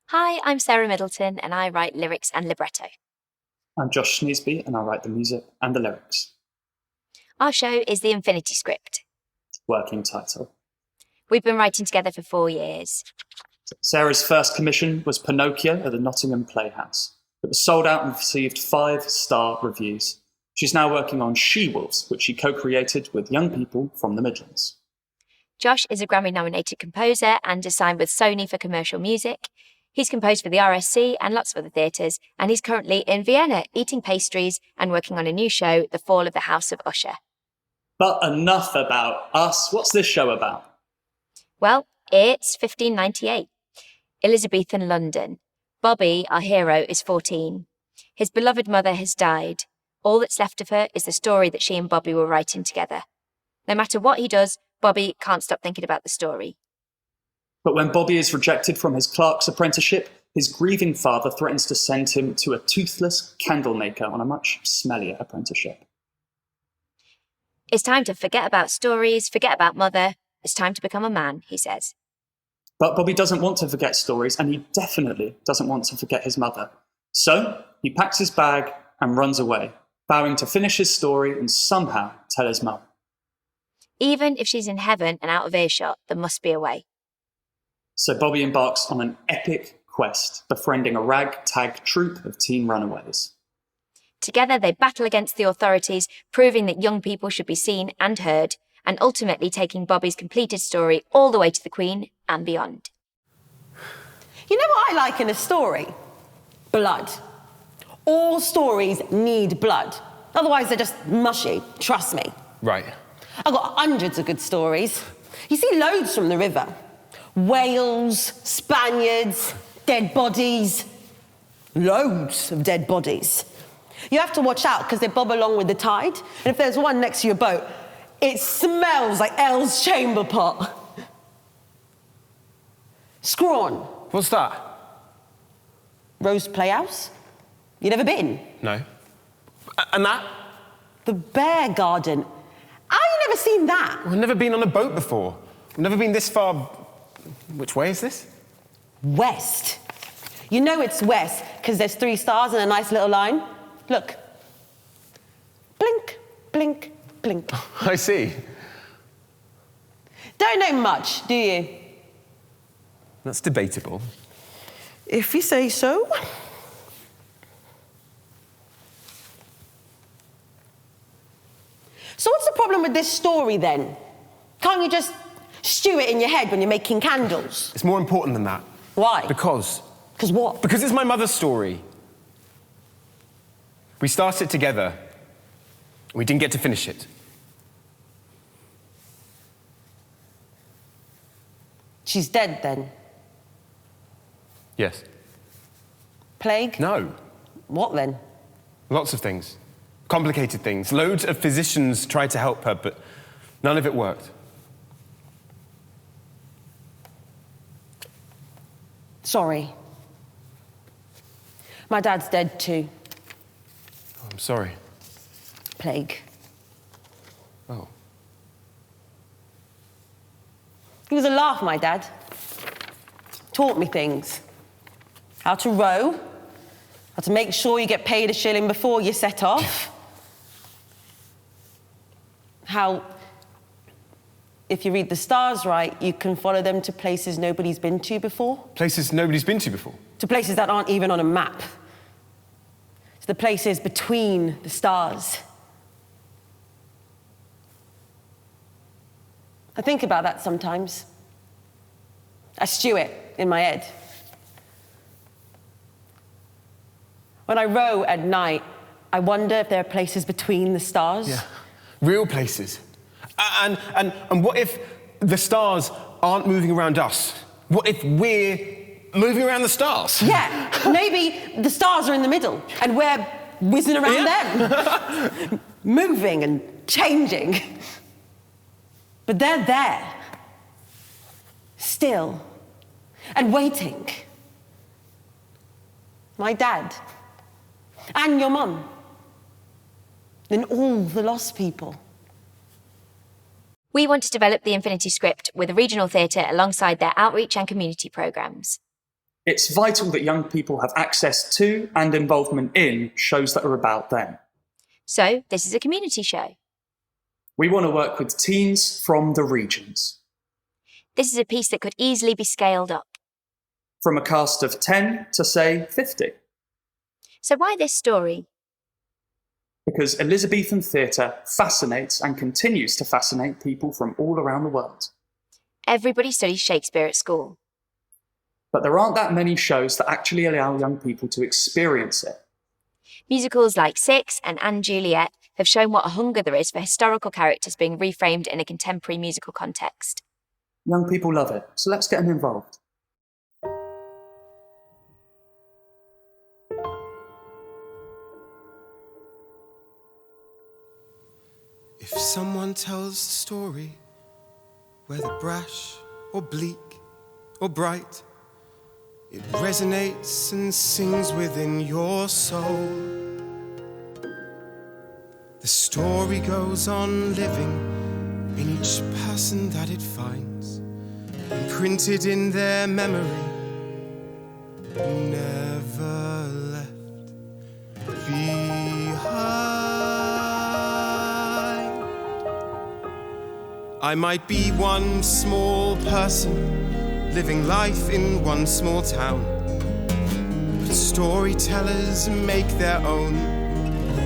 Hi, I'm Sarah Middleton and I write lyrics and libretto. I'm Josh Sneesby and I write the music and the lyrics. Our show is the Infinity Script. Working title. We've been writing together for 4 years. Sarah's first commission was Pinocchio at the Nottingham Playhouse. It was sold out and received 5-star reviews. She's now working on She-Wolves, which she co-created with young people from the Midlands. Josh is a Grammy-nominated composer and is signed with Sony for commercial music. He's composed for the RSC and lots of other theatres, and he's currently in Vienna eating pastries and working on a new show, The Fall of the House of Usher. But enough about us. What's this show about? Well, it's 1598. Elizabethan London. Bobby, our hero, is 14. His beloved mother has died. All that's left of her is the story that she and Bobby were writing together. No matter what he does, Bobby can't stop thinking about the story. But when Bobby is rejected from his clerk's apprenticeship, his grieving father threatens to send him to a toothless candle maker on a much smellier apprenticeship. It's time to forget about stories, forget about mother. It's time to become a man, he says. But Bobby doesn't want to forget stories, and he definitely doesn't want to forget his mother. So he packs his bag and runs away, vowing to finish his story and somehow tell his mum. Even if she's in heaven and out of earshot, there must be a way. So Bobby embarks on an epic quest, befriending a ragtag troupe of teen runaways. Together they battle against the authorities, proving that young people should be seen and heard, and ultimately taking Bobby's completed story all the way to the Queen and beyond. You know what I like in a story? Blood. All stories need blood. Otherwise they're just mushy, trust me. Right. I've got hundreds of good stories. You see loads from the river. Whales, Spaniards, dead bodies. Loads of dead bodies. You have to watch out because they bob along with the tide, and if there's one next to your boat, it smells like El's chamber pot. Scrawn. What's that? Rose Playhouse? You never been? No. And that? The Bear Garden. How you never seen that? I've never been on a boat before. I've never been this far. Which way is this? West. You know it's west because there's 3 stars and a nice little line. Look. Blink, blink, blink. I see. Don't know much, do you? That's debatable. If you say so. So what's the problem with this story then? Can't you just stew it in your head when you're making candles? It's more important than that. Why? Because what? Because it's my mother's story. We started together. We didn't get to finish it. She's dead then? Yes. Plague? No. What then? Lots of things. Complicated things. Loads of physicians tried to help her, but none of it worked. Sorry. My dad's dead too. Oh, I'm sorry. Plague. Oh. He was a laugh, my dad. Taught me things. How to row, how to make sure you get paid a shilling before you set off. How, if you read the stars right, you can follow them to places nobody's been to before. Places nobody's been to before? To places that aren't even on a map. To the places between the stars. I think about that sometimes. I stew it in my head. When I row at night, I wonder if there are places between the stars. Yeah. Real places. And what if the stars aren't moving around us? What if we're moving around the stars? Yeah, maybe the stars are in the middle and we're whizzing around them. Moving and changing. But they're there. Still. And waiting. My dad. And your mum. And all the lost people. We want to develop the Infinity Script with a regional theatre alongside their outreach and community programmes. It's vital that young people have access to and involvement in shows that are about them. So, this is a community show. We want to work with teens from the regions. This is a piece that could easily be scaled up. From a cast of 10 to, say, 50. So why this story? Because Elizabethan theatre fascinates and continues to fascinate people from all around the world. Everybody studies Shakespeare at school. But there aren't that many shows that actually allow young people to experience it. Musicals like Six and Juliet have shown what a hunger there is for historical characters being reframed in a contemporary musical context. Young people love it, so let's get them involved. If someone tells a story, whether brash or bleak or bright, it resonates and sings within your soul. The story goes on living in each person that it finds, imprinted in their memory, never left behind. I might be one small person living life in one small town, but storytellers make their own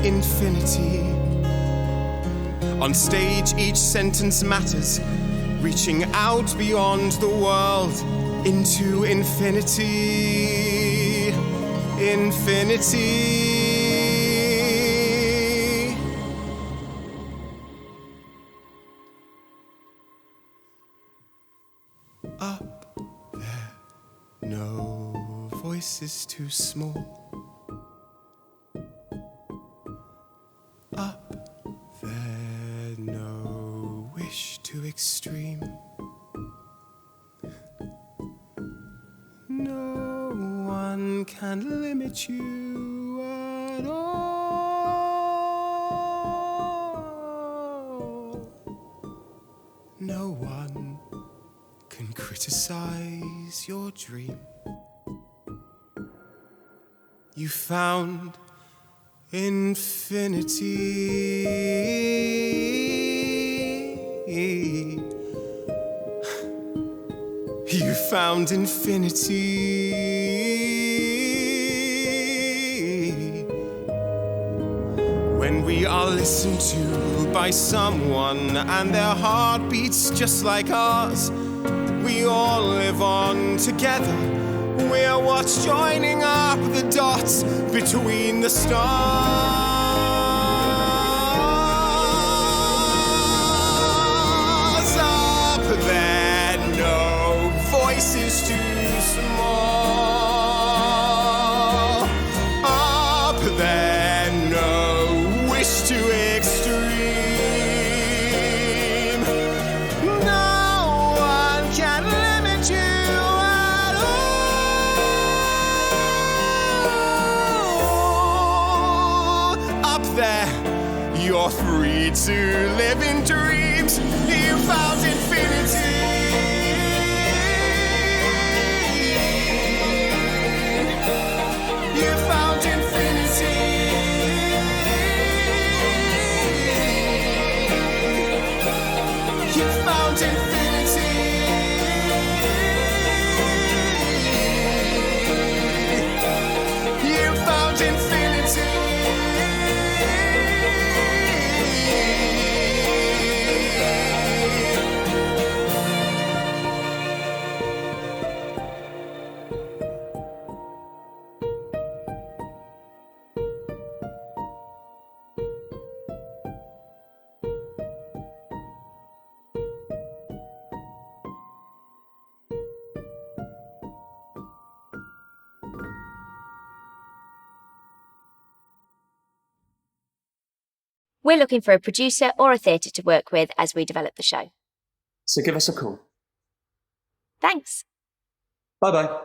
infinity. On stage, each sentence matters, reaching out beyond the world into infinity. Infinity. Up there, no voice is too small. Up there, no wish too extreme. No one can limit you at all. No one can criticize your dream. You found infinity. You found infinity. When we are listened to by someone and their heart beats just like ours, we all live on together. We're what's joining up the dots between the stars. Up there, no voice is too small. Up there, no wish too extreme. No one can limit you at all. Up there, you're free to live in dreams. You found infinity. You found infinity. You found infinity. You found infinity. We're looking for a producer or a theatre to work with as we develop the show. So give us a call. Thanks. Bye-bye.